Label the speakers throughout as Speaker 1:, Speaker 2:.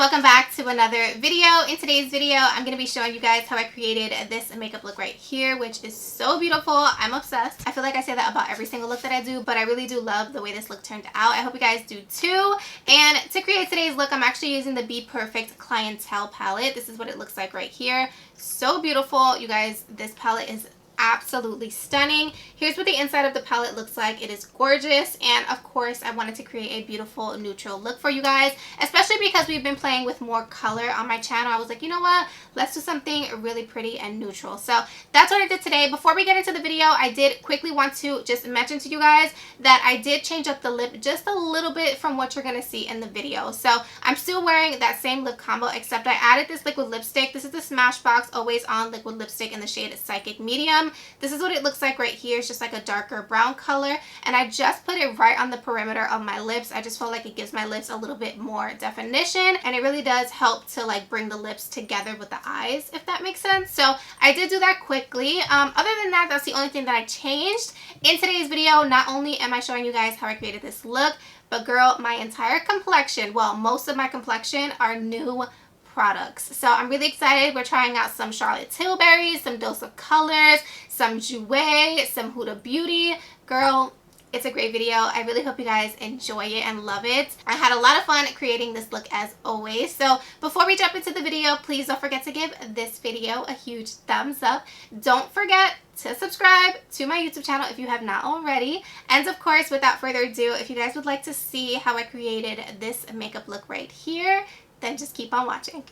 Speaker 1: welcome back to another video. In today's video, I'm going to be showing you guys how I created this makeup look right here, which is so beautiful. I'm obsessed. I feel like I say that about every single look that I do, but I really do love the way this look turned out. I hope you guys do too. And to create today's look, I'm actually using the Bperfect Clientele palette. This is what it looks like right here. So beautiful. You guys, this palette is absolutely stunning. Here's what the inside of the palette looks like. It is gorgeous, and of course I wanted to create a beautiful neutral look for you guys, especially because we've been playing with more color on my channel. I was like, you know what, let's do something really pretty and neutral. So that's what I did today. Before we get into the video, I did quickly want to just mention to you guys that I did change up the lip just a little bit from what you're gonna see in the video. So I'm still wearing that same lip combo, except I added this liquid lipstick. This is the Smashbox Always On liquid lipstick in the shade Psychic Medium. This is what it looks like right here. It's just like a darker brown color, and I just put it right on the perimeter of my lips. I just feel like it gives my lips a little bit more definition, and it really does help to like bring the lips together with the eyes, if that makes sense. So I did do that quickly. Other than that, that's the only thing that I changed in today's video. Not only am I showing you guys how I created this look, but girl, my entire complexion, well, most of my complexion are new products. So I'm really excited. We're trying out some Charlotte Tilbury, some Dose of Colors, some JOUER, some Huda Beauty. Girl, it's a great video. I really hope you guys enjoy it and love it. I had a lot of fun creating this look as always. So before we jump into the video, please don't forget to give this video a huge thumbs up. Don't forget to subscribe to my YouTube channel if you have not already. And of course, without further ado, if you guys would like to see how I created this makeup look right here, then just keep on watching.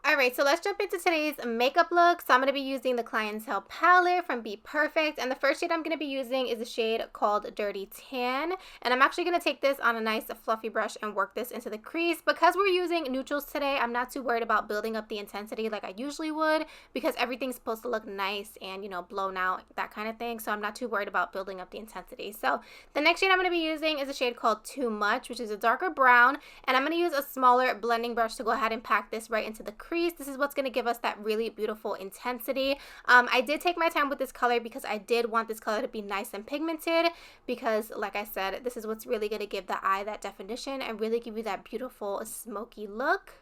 Speaker 1: Alright, so let's jump into today's makeup look. So I'm going to be using the Clientele palette from Bperfect, and the first shade I'm going to be using is a shade called Dirty Tan, and I'm actually going to take this on a nice fluffy brush and work this into the crease. Because we're using neutrals today, I'm not too worried about building up the intensity like I usually would, because everything's supposed to look nice and, you know, blown out, that kind of thing. So I'm not too worried about building up the intensity. So the next shade I'm going to be using is a shade called Too Much, which is a darker brown, and I'm going to use a smaller blending brush to go ahead and pack this right into the crease. This is what's going to give us that really beautiful intensity. I did take my time with this color because I did want this color to be nice and pigmented, because like I said, this is what's really going to give the eye that definition and really give you that beautiful smoky look.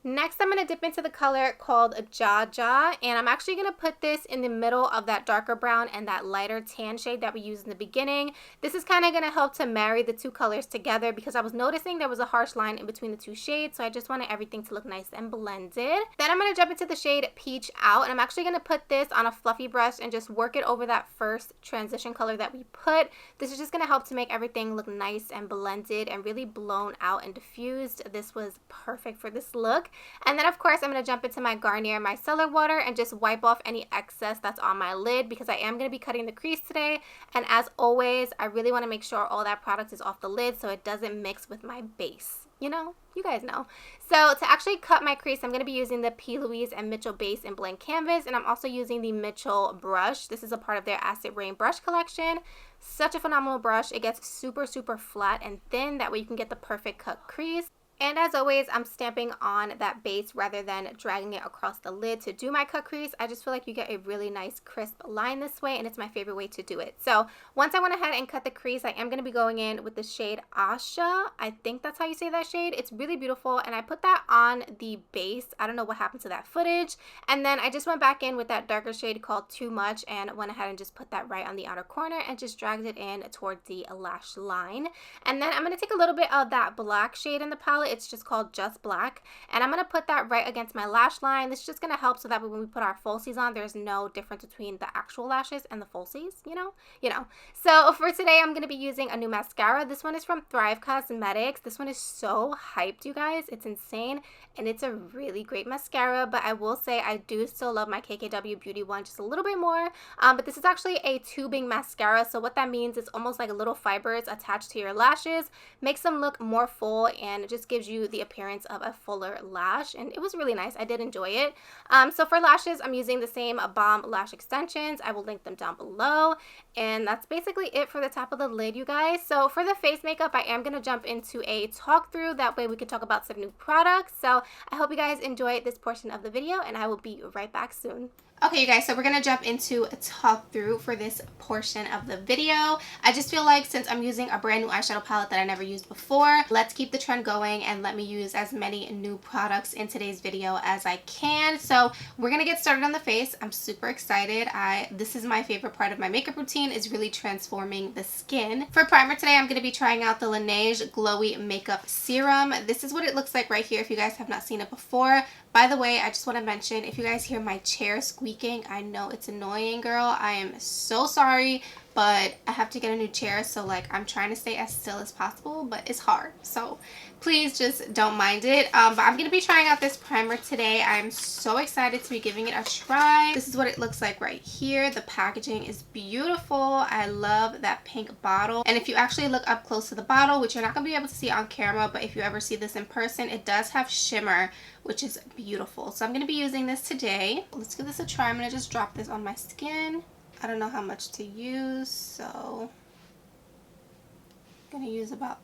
Speaker 1: Next, I'm going to dip into the color called Jaja, and I'm actually going to put this in the middle of that darker brown and that lighter tan shade that we used in the beginning. This is kind of going to help to marry the two colors together, because I was noticing there was a harsh line in between the two shades, so I just wanted everything to look nice and blended. Then I'm going to jump into the shade Peach Out, and I'm actually going to put this on a fluffy brush and just work it over that first transition color that we put. This is just going to help to make everything look nice and blended and really blown out and diffused. This was perfect for this look. And then of course I'm going to jump into my Garnier Micellar Water and just wipe off any excess that's on my lid, because I am going to be cutting the crease today. And as always, I really want to make sure all that product is off the lid so it doesn't mix with my base. You know, you guys know. So to actually cut my crease, I'm going to be using the P. Louise and Mitchell Base in Blank Canvas, and I'm also using the Mitchell brush. This is a part of their Acid Rain brush collection. Such a phenomenal brush. It gets super flat and thin. That way you can get the perfect cut crease. And as always, I'm stamping on that base rather than dragging it across the lid to do my cut crease. I just feel like you get a really nice crisp line this way, and it's my favorite way to do it. So once I went ahead and cut the crease, I am going to be going in with the shade Asha. I think that's how you say that shade. It's really beautiful, and I put that on the base. I don't know what happened to that footage. And then I just went back in with that darker shade called Too Much and went ahead and just put that right on the outer corner and just dragged it in towards the lash line. And then I'm going to take a little bit of that black shade in the palette. It's just called Just Black, and I'm going to put that right against my lash line. This is just going to help so that when we put our falsies on, there's no difference between the actual lashes and the falsies, you know. So for today, I'm going to be using a new mascara. This one is from Thrive Cosmetics. This one is so hyped, you guys. It's insane, and it's a really great mascara, but I will say I do still love my KKW Beauty one just a little bit more. But this is actually a tubing mascara, so what that means is almost like little fibers attached to your lashes, makes them look more full and just gives gives you the appearance of a fuller lash, and it was really nice. I did enjoy it. So for lashes, I'm using the same Balm lash extensions. I will link them down below, and that's basically it for the top of the lid, you guys. So for the face makeup, I am going to jump into a talk through. That way we can talk about some new products. So I hope you guys enjoy this portion of the video, and I will be right back soon. Okay, you guys, so we're going to jump into a talk through for this portion of the video. I just feel like since I'm using a brand new eyeshadow palette that I never used before, let's keep the trend going and let me use as many new products in today's video as I can. So we're going to get started on the face. I'm super excited. This is my favorite part of my makeup routine, is really transforming the skin. For primer today, I'm going to be trying out the LANIEGE Glowy Makeup Serum. This is what it looks like right here if you guys have not seen it before. By the way, I just want to mention, if you guys hear my chair squeaking, I know it's annoying, girl. I am so sorry, but I have to get a new chair, so like I'm trying to stay as still as possible, but it's hard. So please just don't mind it. But I'm going to be trying out this primer today. I'm so excited to be giving it a try. This is what it looks like right here. The packaging is beautiful. I love that pink bottle. And if you actually look up close to the bottle, which you're not going to be able to see on camera, but if you ever see this in person, it does have shimmer, which is beautiful. So I'm going to be using this today. Let's give this a try. I'm going to just drop this on my skin. I don't know how much to use, so I'm going to use about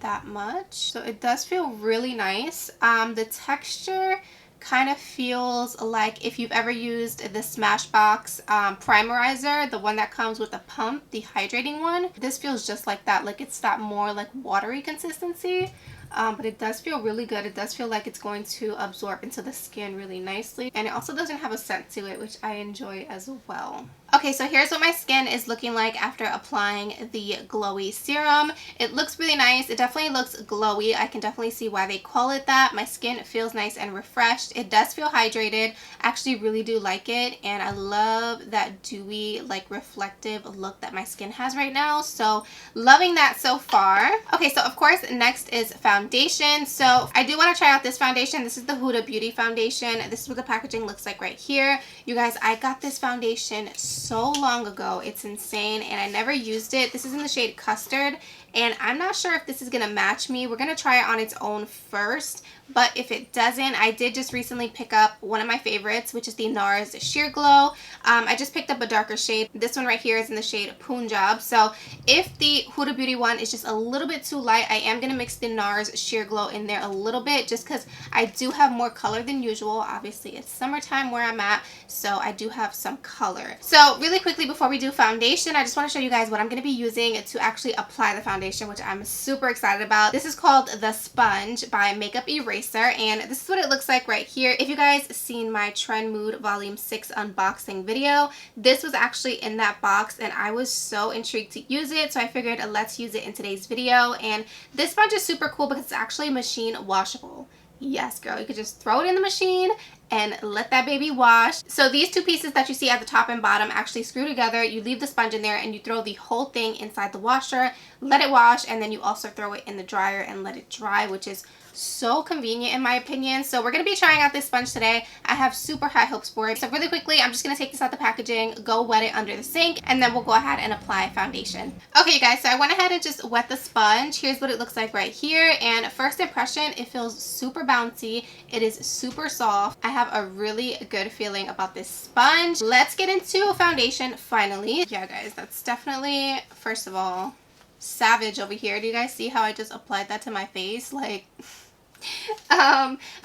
Speaker 1: that much. So it does feel really nice. The texture kind of feels like if you've ever used the Smashbox primerizer, the one that comes with a pump, the hydrating one. This feels just like that. Like it's that more like watery consistency. But it does feel really good. It does feel like it's going to absorb into the skin really nicely. And it also doesn't have a scent to it, which I enjoy as well. Okay, so here's what my skin is looking like after applying the glowy serum. It looks really nice. It definitely looks glowy. I can definitely see why they call it that. My skin feels nice and refreshed. It does feel hydrated. I actually really do like it. And I love that dewy, like reflective look that my skin has right now. So loving that so far. Okay, so of course, next is foundation. So I do want to try out this foundation. This is the Huda Beauty foundation. This is what the packaging looks like right here. You guys, I got this foundation so long ago. It's insane, and I never used it. This is in the shade Custard, and I'm not sure if this is gonna match me. We're gonna try it on its own first, but if it doesn't, I did just recently pick up one of my favorites, which is the NARS Sheer Glow. I just picked up a darker shade. This one right here is in the shade Punjab. So if the Huda Beauty one is just a little bit too light, I am gonna mix the NARS Sheer Glow in there a little bit, just because I do have more color than usual. Obviously it's summertime where I'm at, so I do have some color. So really quickly before we do foundation, I just want to show you guys what I'm going to be using to actually apply the foundation, which I'm super excited about. This is called The Sponge by Makeup Eraser, and this is what it looks like right here. If you guys seen my Trend Mood Volume 6 unboxing video, this was actually in that box, and I was so intrigued to use it, so I figured let's use it in today's video. And this sponge is super cool because it's actually machine washable. Yes, girl, you could just throw it in the machine and let that baby wash. So these two pieces that you see at the top and bottom actually screw together. You leave the sponge in there and you throw the whole thing inside the washer, let it wash, and then you also throw it in the dryer and let it dry, which is so convenient in my opinion. So we're going to be trying out this sponge today. I have super high hopes for it. So really quickly, I'm just going to take this out the packaging, go wet it under the sink, and then we'll go ahead and apply foundation. Okay, you guys, so I went ahead and just wet the sponge. Here's what it looks like right here. And first impression, it feels super bouncy. It is super soft. I have a really good feeling about this sponge. Let's get into foundation finally. Yeah, guys, that's definitely, first of all, savage over here. Do you guys see how I just applied that to my face? Like...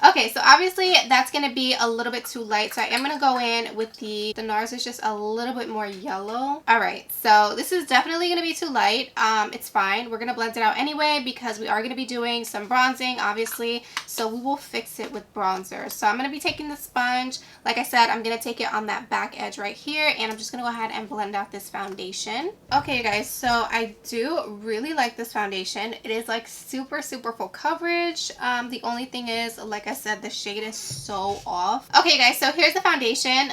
Speaker 1: okay, so obviously that's gonna be a little bit too light, so I am gonna go in with the NARS is just a little bit more yellow. All right, so this is definitely gonna be too light. It's fine. We're gonna blend it out anyway because we are gonna be doing some bronzing, obviously, so we will fix it with bronzer. So I'm gonna be taking the sponge. Like I said, I'm gonna take it on that back edge right here, and I'm just gonna go ahead and blend out this foundation. Okay, you guys, so I do really like this foundation. It is like super full coverage. The only thing is, like I said, the shade is so off. Okay, guys, so here's the foundation.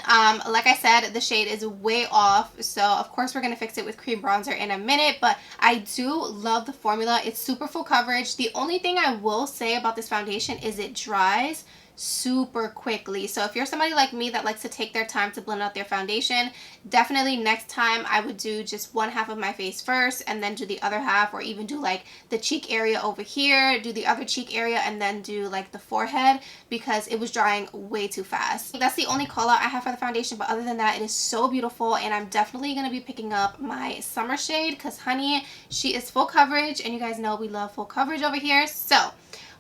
Speaker 1: Like I said, the shade is way off, so of course we're gonna fix it with cream bronzer in a minute, but I do love the formula. It's super full coverage. The only thing I will say about this foundation is it dries super quickly. So if you're somebody like me that likes to take their time to blend out their foundation, definitely next time I would do just one half of my face first and then do the other half, or even do like the cheek area over here, do the other cheek area, and then do like the forehead, because it was drying way too fast. That's the only call out I have for the foundation, but other than that, it is so beautiful, and I'm definitely going to be picking up my summer shade because, honey, she is full coverage, and you guys know we love full coverage over here. So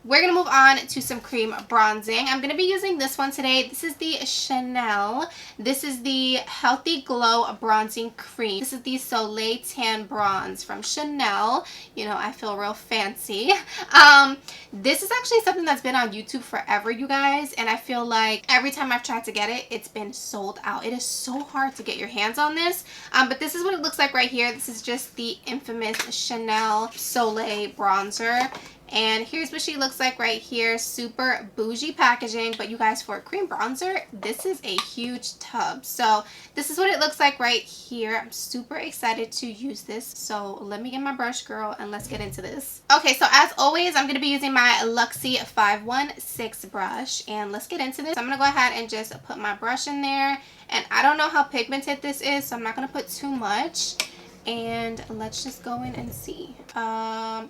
Speaker 1: we're going to move on to some cream bronzing. I'm going to be using this one today. This is the Chanel. This is the Healthy Glow Bronzing Cream. This is the Soleil Tan Bronze from Chanel. You know, I feel real fancy. This is actually something that's been on YouTube forever, you guys, and I feel like every time I've tried to get it, it's been sold out. It is so hard to get your hands on this, but this is what it looks like right here. This is just the infamous Chanel Soleil bronzer. And here's what she looks like right here. Super bougie packaging, but you guys, for a cream bronzer, this is a huge tub. So this is what it looks like right here. I'm super excited to use this. So let me get my brush, girl, and let's get into this. Okay, so as always, I'm going to be using my Luxie 516 brush, and let's get into this. I'm going to go ahead and just put my brush in there, and I don't know how pigmented this is, so I'm not going to put too much. And let's just go in and see.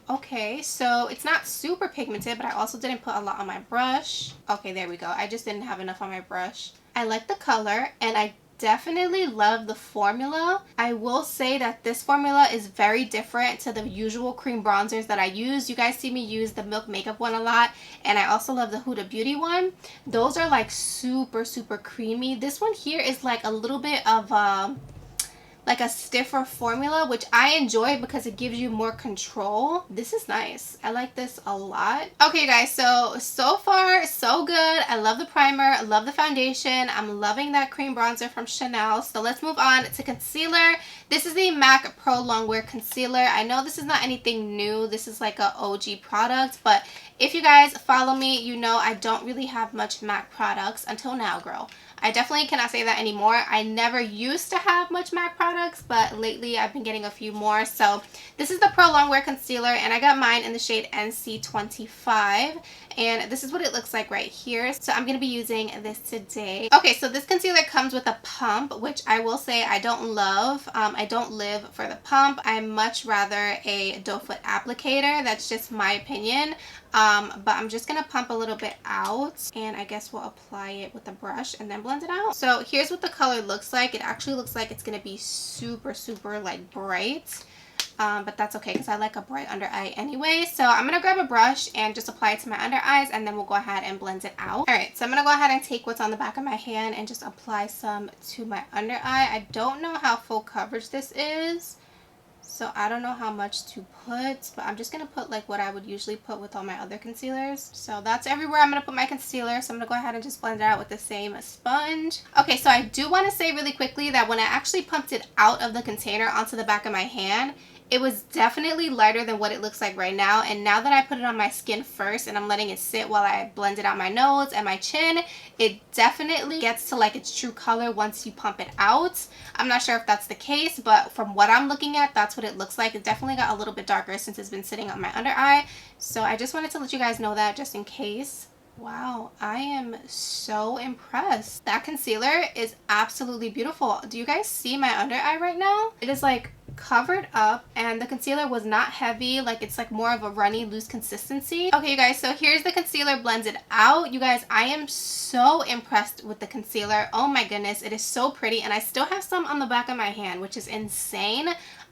Speaker 1: Okay, so it's not super pigmented, but I also didn't put a lot on my brush. Okay, there we go. I just didn't have enough on my brush. I like the color, and I definitely love the formula. I will say that this formula is very different to the usual cream bronzers that I use. You guys see me use the Milk Makeup one a lot, and I also love the Huda Beauty one. Those are like super, super creamy. This one here is like a little bit of like a stiffer formula, which I enjoy because it gives you more control. This is nice. I like this a lot. Okay, guys, so far so good. I love the primer. I love the foundation. I'm loving that cream bronzer from Chanel. So let's move on to concealer. This is the MAC Pro Longwear Concealer. I know this is not anything new. This is like a OG product, but if you guys follow me, you know I don't really have much MAC products until now, girl. I definitely cannot say that anymore. I never used to have much MAC products, but lately I've been getting a few more. So this is the Pro Longwear Concealer, and I got mine in the shade NC25. And this is what it looks like right here. So I'm going to be using this today. Okay, so this concealer comes with a pump, which I will say I don't love. I don't live for the pump. I much rather a doe foot applicator. That's just my opinion. But I'm just going to pump a little bit out, and I guess we'll apply it with a brush and then blend it out. So here's what the color looks like. It actually looks like it's going to be super, super like bright. But that's okay because I like a bright under eye anyway. So I'm going to grab a brush and just apply it to my under eyes, and then we'll go ahead and blend it out. Alright, so I'm going to go ahead and take what's on the back of my hand and just apply some to my under eye. I don't know how full coverage this is, so I don't know how much to put, but I'm just going to put like what I would usually put with all my other concealers. So that's everywhere I'm going to put my concealer. So I'm going to go ahead and just blend it out with the same sponge. Okay, so I do want to say really quickly that when I actually pumped it out of the container onto the back of my hand, it was definitely lighter than what it looks like right now. And now that I put it on my skin first and I'm letting it sit while I blend it out my nose and my chin, it definitely gets to like its true color once you pump it out. I'm not sure if that's the case, but from what I'm looking at, that's what it looks like. It definitely got a little bit darker since it's been sitting on my under eye. So I just wanted to let you guys know that just in case. Wow, I am so impressed. That concealer is absolutely beautiful. Do you guys see my under eye right now? It is like covered up, and the concealer was not heavy. Like, it's like more of a runny, loose consistency. Okay, you guys, so here's the concealer blended out. You guys, I am so impressed with the concealer. Oh my goodness, it is so pretty, and I still have some on the back of my hand, which is insane.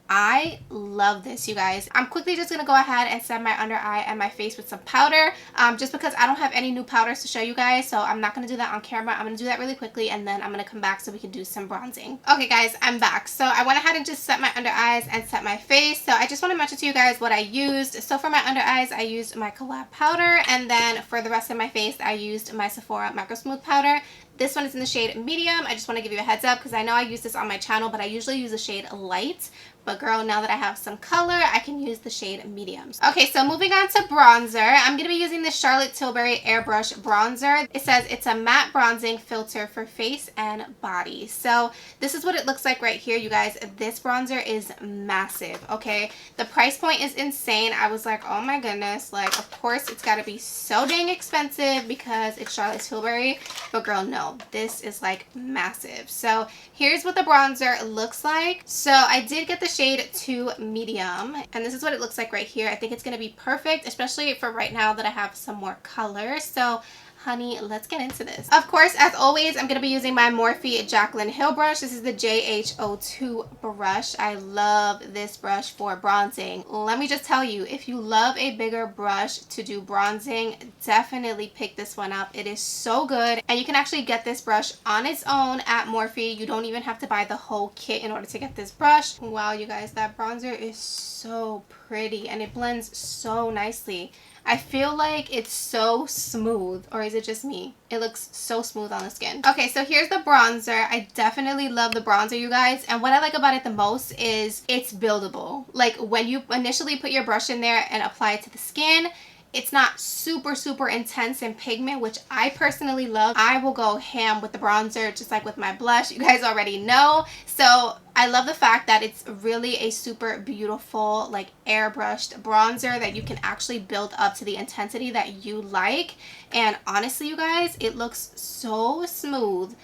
Speaker 1: I love this, you guys. I'm quickly just going to go ahead and set my under eye and my face with some powder, just because I don't have any new powders to show you guys, so I'm not going to do that on camera. I'm going to do that really quickly, and then I'm going to come back so we can do some bronzing. Okay, guys, I'm back. So I went ahead and just set my under eyes and set my face. So I just want to mention to you guys what I used. So for my under eyes, I used my COLLAB powder, and then for the rest of my face, I used my SEPHORA Micro Smooth powder. This one is in the shade medium. I just want to give you a heads up because I know I use this on my channel, but I usually use the shade light But girl, now that I have some color, I can use the shade mediums. Okay, so moving on to bronzer. I'm going to be using the Charlotte Tilbury Airbrush Bronzer. It says it's a matte bronzing filter for face and body. So this is what it looks like right here, you guys. This bronzer is massive, okay? The price point is insane. I was like, oh my goodness. Like, of course, it's got to be so dang expensive because it's Charlotte Tilbury. But girl, no. This is like massive. So here's what the bronzer looks like. So I did get the shade 2 medium, and this is what it looks like right here. I think it's going to be perfect, especially for right now that I have some more color. So honey, let's get into this. Of course, as always, I'm going to be using my Morphe Jaclyn Hill brush. This is the JH02 brush. I love this brush for bronzing. Let me just tell you, if you love a bigger brush to do bronzing, definitely pick this one up. It is so good, and you can actually get this brush on its own at Morphe. You don't even have to buy the whole kit in order to get this brush. Wow, you guys, that bronzer is so pretty, and it blends so nicely. I feel like it's so smooth, or is it just me? It looks so smooth on the skin. Okay, so here's the bronzer. I definitely love the bronzer, you guys. And what I like about it the most is it's buildable. Like when you initially put your brush in there and apply it to the skin, it's not super, super intense in pigment, which I personally love. I will go ham with the bronzer, just like with my blush. You guys already know. So I love the fact that it's really a super beautiful, like airbrushed bronzer that you can actually build up to the intensity that you like. And honestly, you guys, it looks so smooth.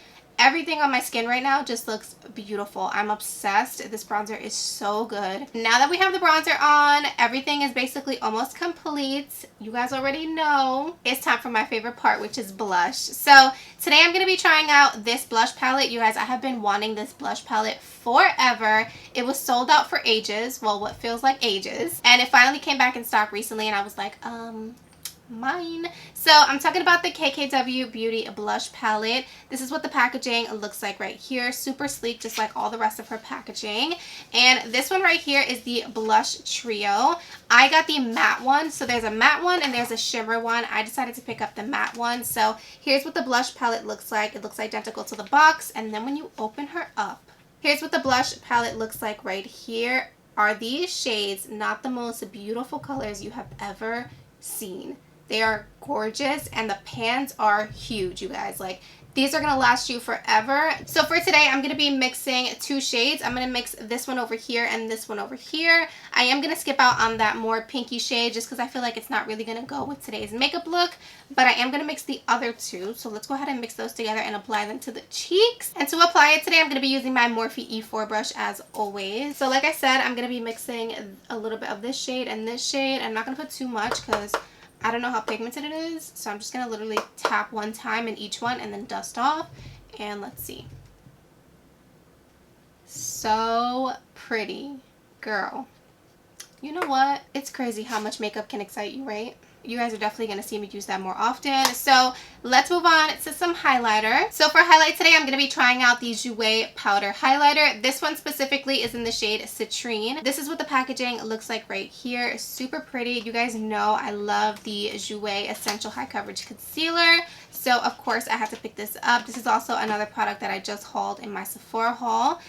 Speaker 1: Everything on my skin right now just looks beautiful. I'm obsessed. This bronzer is so good. Now that we have the bronzer on, everything is basically almost complete. You guys already know. It's time for my favorite part, which is blush. So today I'm going to be trying out this blush palette. You guys, I have been wanting this blush palette forever. It was sold out for ages. Well, what feels like ages. And it finally came back in stock recently, and I was like, mine. So I'm talking about the KKW Beauty Blush Palette. This is what the packaging looks like right here. Super sleek, just like all the rest of her packaging. And this one right here is the Blush Trio. I got the matte one. So there's a matte one and there's a shimmer one. I decided to pick up the matte one. So here's what the blush palette looks like. It looks identical to the box. And then when you open her up, here's what the blush palette looks like right here. Are these shades not the most beautiful colors you have ever seen? They are gorgeous, and the pans are huge, you guys. Like, these are going to last you forever. So for today, I'm going to be mixing 2 shades. I'm going to mix this one over here and this one over here. I am going to skip out on that more pinky shade just because I feel like it's not really going to go with today's makeup look. But I am going to mix the other 2. So let's go ahead and mix those together and apply them to the cheeks. And to apply it today, I'm going to be using my Morphe E4 brush as always. So like I said, I'm going to be mixing a little bit of this shade and this shade. I'm not going to put too much because I don't know how pigmented it is, so I'm just going to literally tap one time in each one and then dust off. And let's see. So pretty. Girl. You know what? It's crazy how much makeup can excite you, right? You guys are definitely going to see me use that more often. So let's move on to some highlighter. So for highlight today, I'm going to be trying out the JOUER powder highlighter. This one specifically is in the shade Citrine. This is what the packaging looks like right here. Super pretty. You guys know I love the JOUER Essential High Coverage Concealer. So of course I have to pick this up. This is also another product that I just hauled in my Sephora haul.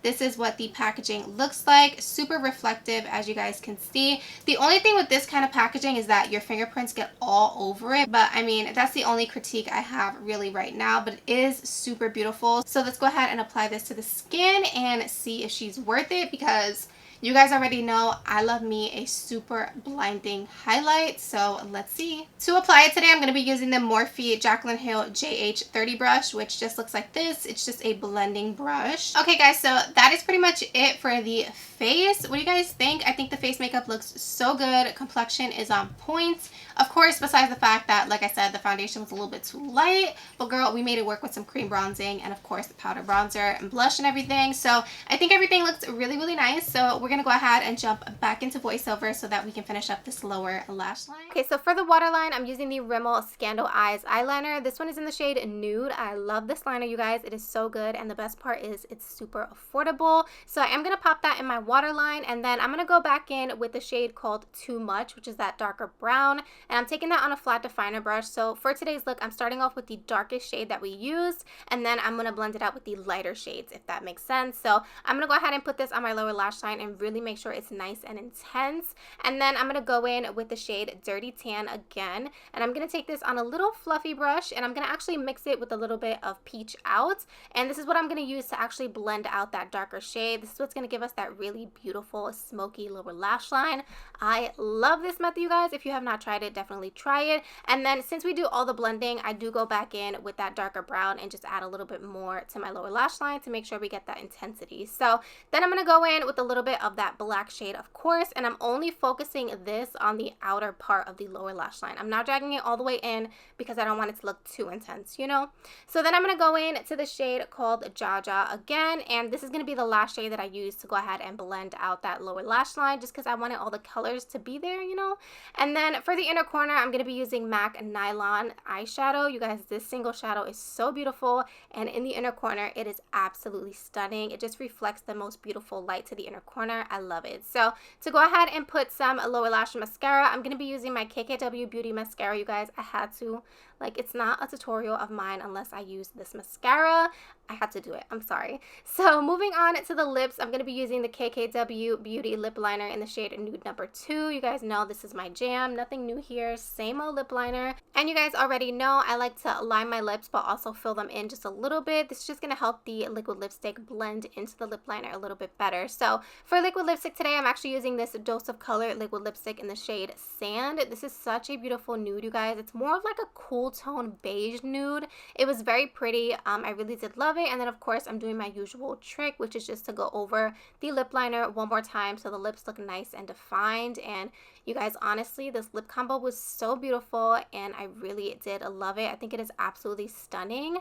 Speaker 1: This is what the packaging looks like. Super reflective, as you guys can see. The only thing with this kind of packaging is that your fingerprints get all over it. But I mean, that's the only critique I have really right now. But it is super beautiful. So let's go ahead and apply this to the skin and see if she's worth it, because you guys already know I love me a super blinding highlight. So let's see. To apply it today, I'm going to be using the Morphe Jaclyn Hill JH30 brush, which just looks like this. It's just a blending brush. Okay guys, so that is pretty much it for the face. What do you guys think? I think the face makeup looks so good. Complexion is on point. Of course, besides the fact that, like I said, the foundation was a little bit too light. But girl, we made it work with some cream bronzing and of course the powder bronzer and blush and everything. So I think everything looks really, really nice. So we're going to go ahead and jump back into voiceover so that we can finish up this lower lash line. Okay, so for the waterline, I'm using the Rimmel Scandal Eyes eyeliner. This one is in the shade Nude. I love this liner, you guys. It is so good, and the best part is it's super affordable. So I am going to pop that in my waterline, and then I'm going to go back in with the shade called Too Much, which is that darker brown, and I'm taking that on a flat definer brush. So for today's look, I'm starting off with the darkest shade that we used, and then I'm going to blend it out with the lighter shades, if that makes sense. So I'm going to go ahead and put this on my lower lash line and really make sure it's nice and intense. And then I'm going to go in with the shade Dirty Tan again, and I'm going to take this on a little fluffy brush, and I'm going to actually mix it with a little bit of Peach Out. And this is what I'm going to use to actually blend out that darker shade. This is what's going to give us that really beautiful smoky lower lash line. I love this method, you guys. If you have not tried it, definitely try it. And then since we do all the blending, I do go back in with that darker brown and just add a little bit more to my lower lash line to make sure we get that intensity. So then I'm going to go in with a little bit of that black shade, of course, and I'm only focusing this on the outer part of the lower lash line. I'm not dragging it all the way in because I don't want it to look too intense, you know? So then I'm going to go in to the shade called Jaja again, and this is going to be the last shade that I use to go ahead and blend out that lower lash line just because I wanted all the colors to be there, you know? And then for the inner corner, I'm going to be using MAC Nylon eyeshadow. You guys, this single shadow is so beautiful, and in the inner corner, it is absolutely stunning. It just reflects the most beautiful light to the inner corner. I love it. So to go ahead and put some lower lash mascara, I'm going to be using my KKW Beauty mascara, you guys. I had to. Like, it's not a tutorial of mine unless I use this mascara. I had to do it. I'm sorry. So moving on to the lips, I'm going to be using the KKW Beauty lip liner in the shade Nude Number 2. You guys know this is my jam. Nothing new here. Same old lip liner. And you guys already know I like to line my lips but also fill them in just a little bit. This is just going to help the liquid lipstick blend into the lip liner a little bit better. So for liquid lipstick today, I'm actually using this Dose of Color liquid lipstick in the shade Sand. This is such a beautiful nude, you guys. It's more of like a cool tone beige nude. It was very pretty. I really did love it. And then of course I'm doing my usual trick, which is just to go over the lip liner one more time so the lips look nice and defined. And you guys, honestly, this lip combo was so beautiful and I really did love it. I think it is absolutely stunning.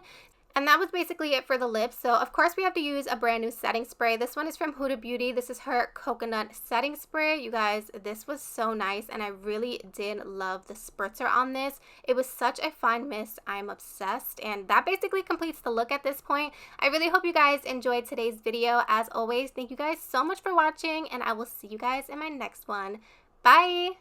Speaker 1: And that was basically it for the lips. So of course we have to use a brand new setting spray. This one is from Huda Beauty. This is her coconut setting spray. You guys, this was so nice and I really did love the spritzer on this. It was such a fine mist. I'm obsessed, and that basically completes the look at this point. I really hope you guys enjoyed today's video. As always, thank you guys so much for watching, and I will see you guys in my next one. Bye!